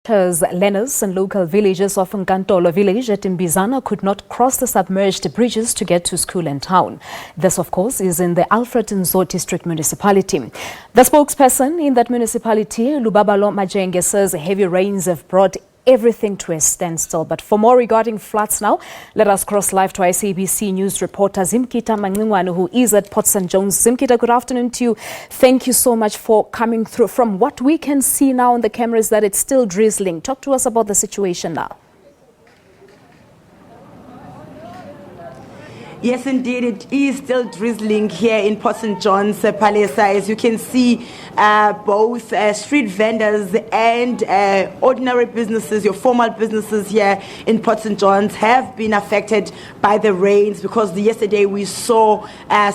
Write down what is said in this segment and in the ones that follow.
Learners and local villagers of Nkantolo village at Mbizana could not cross the submerged bridges to get to school and town. This, of course, is in the Alfred Ndzo District Municipality. The spokesperson in that municipality, Lubabalo Majenge, says heavy rains have brought everything to a standstill. But for more regarding floods now, let us cross live to SABC News reporter Zimkhitha Macingwane, who is at Port St. John's. Zimkhitha, good afternoon to you. Thank you so much for coming through. From what we can see now on the cameras, that it's still drizzling. Talk to us about the situation now. Yes, indeed, it is still drizzling here in Port St. John's, Palesa. As you can see, both street vendors and ordinary businesses, your formal businesses here in Port St. John's have been affected by the rains, because yesterday we saw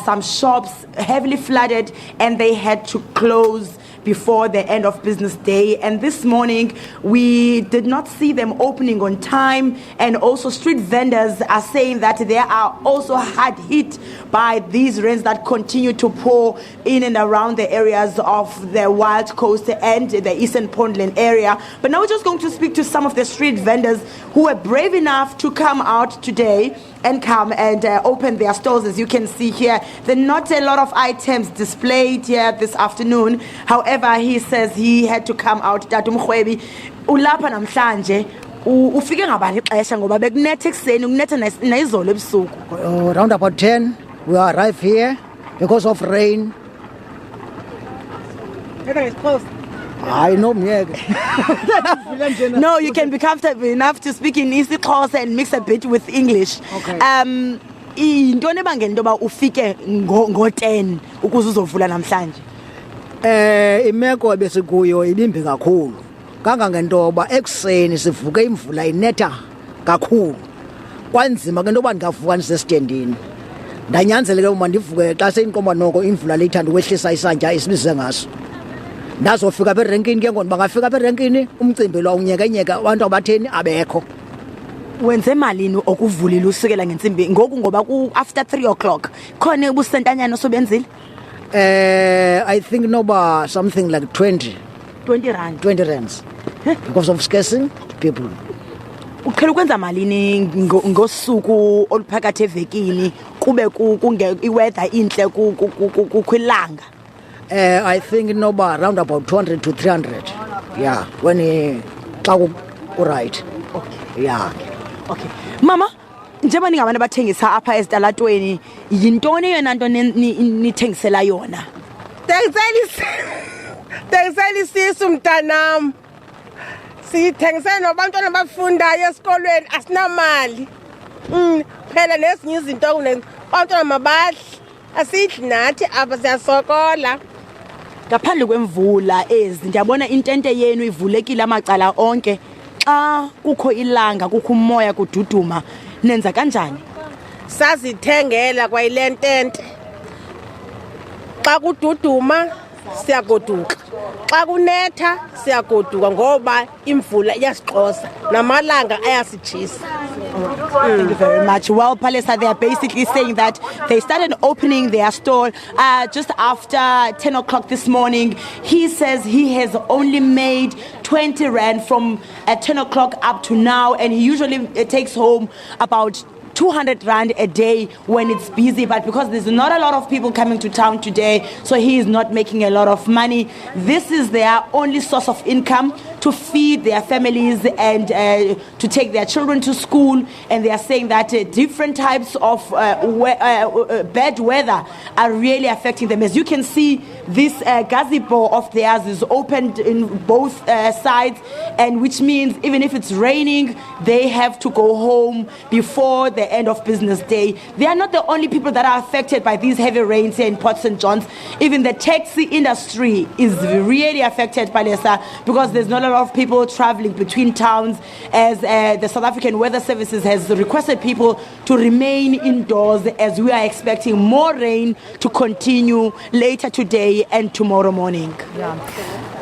some shops heavily flooded and they had to close before the end of business day. And this morning we did not see them opening on time, and also street vendors are saying that they are also hard hit by these rains that continue to pour in and around the areas of the Wild Coast and the Eastern Portland area. But now we're just going to speak to some of the street vendors who were brave enough to come out today and come and open their stores. As you can see here, there are not a lot of items displayed here this afternoon. However, he says he had to come out. Tatu Mkhwebi, ulapha namhlanje ufike ngabani ixesha ngoba bekunetha ekseni kunetha nayizolo ebusuku. Around about 10 we arrive here because of rain. I know. No, you can be comfortable enough to speak in isiXhosa and mix a bit with English. Okay. Intoni ebangela into yoba ufike ngo-10 ukuze uzovula namhlanje? Imeko ebesikuyo ibimbi kakhulu. Kangangentoba ekuseni sivuke imvula inetha kakhulu. Kwanzima ke intoba ndingavuka ndisestendini. Ndanyanzeleke uma ndivuke xa seyinkomba noko imvula leyithanda ukwehlisa isantya esibize ngaso. Ndazofika apha erenkini ke ngoba bangafika apha erenkini umcimbi lo unyekenyeka abantu abatheni abekho. Wenze malini okuvulile usukela ngentsimbi ngoku ngoba ku after 3 o'clock khona ubusentanyana osobenzile? I think noba something like 20 rand. 20 rands because of scarcing people. Uqhela ukwenza malini ngosuku oluphakathi evekini kube iweather inhle kukhwilanga? I think noba around about 200 to 300. Yeah, when right. Okay. Yeah. Okay. Mama, njengoba ningabantu abathengisa apha ezitalatweni, yintoni yona nto nithengisela yona? Tengiselisisu mntanam. Sithengisela nabantwana abafundayo esikolweni asinamali. Phela nezinye izinto abantwana mabadli asidli nathi apha siyasokola. Ngaphandle kwemvula ezi ndiyabona intente yenu ivulekile amacala onke. Xa kukho ilanga, kukho umoya kududuma, nenza kanjani? Sazithengela kwa ile ntente. Xa kududuma siyagoduka. Xa kunetha siyagoduka ngoba imvula iyasixhosa namalanga ayasijisa. Thank you very much. Well, Palesa, they are basically saying that they started opening their store just after 10 o'clock this morning. He says he has only made 20 rand from 10 o'clock up to now, and he usually takes home about 200 rand a day when it's busy, but because there's not a lot of people coming to town today, so he is not making a lot of money. This is their only source of income to feed their families and to take their children to school. And they are saying that different types of bad weather are really affecting them. As you can see, this gazebo of theirs is opened in both sides, and which means even if it's raining, they have to go home before the end of business day. They are not the only people that are affected by these heavy rains here in Port St. John's. Even the taxi industry is really affected by this because there's not a lot of people traveling between towns, as the South African Weather Services has requested people to remain indoors, as we are expecting more rain to continue later today and tomorrow morning. Yeah.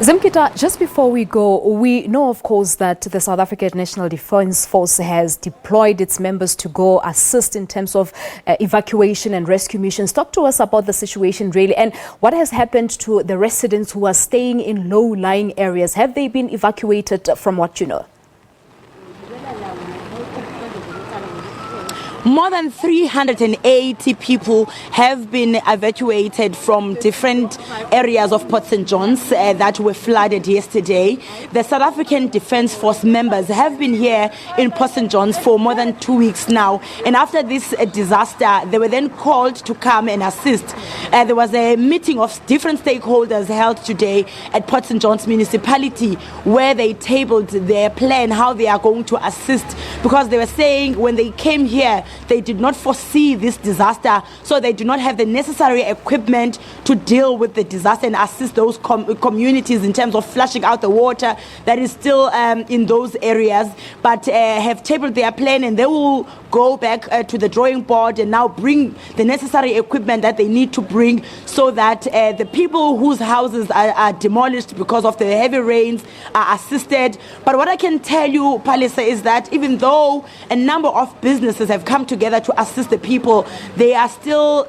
Zimkhitha, just before we go, we know, of course, that the South African National Defence Force has deployed its members to go assist in terms of evacuation and rescue missions. Talk to us about the situation, really, and what has happened to the residents who are staying in low-lying areas. Have they been evacuated from what you know? More than 380 people have been evacuated from different areas of Port St. John's that were flooded yesterday. The South African Defence Force members have been here in Port St. John's for more than 2 weeks now. And after this disaster, they were then called to come and assist. There was a meeting of different stakeholders held today at Port St. John's Municipality where they tabled their plan, how they are going to assist, because they were saying when they came here, they did not foresee this disaster, so they do not have the necessary equipment to deal with the disaster and assist those communities in terms of flushing out the water that is still in those areas, but have tabled their plan, and they will go back to the drawing board and now bring the necessary equipment that they need to bring so that the people whose houses are demolished because of the heavy rains are assisted. But what I can tell you, Palisa, is that even though a number of businesses have come together to assist the people, they are still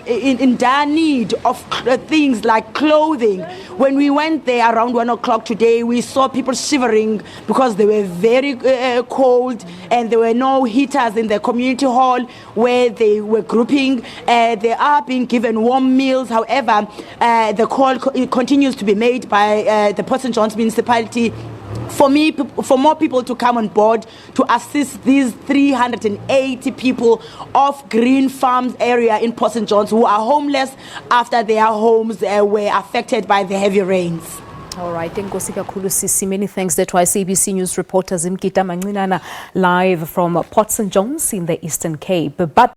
in dire need of things like clothing. When we went there around 1 o'clock today, we saw people shivering because they were very cold, and there were no heaters in the community hall where they were grouping. They are being given warm meals. However, the call continues to be made by the Port St. John's Municipality for more people to come on board to assist these 380 people of Green Farms area in Port St. John's who are homeless after their homes were affected by the heavy rains. All right, Nkosi kakhulu Sisi. Many thanks. That was SABC News reporter Zimkhitha Macingwane live from Port St. John's in the Eastern Cape. But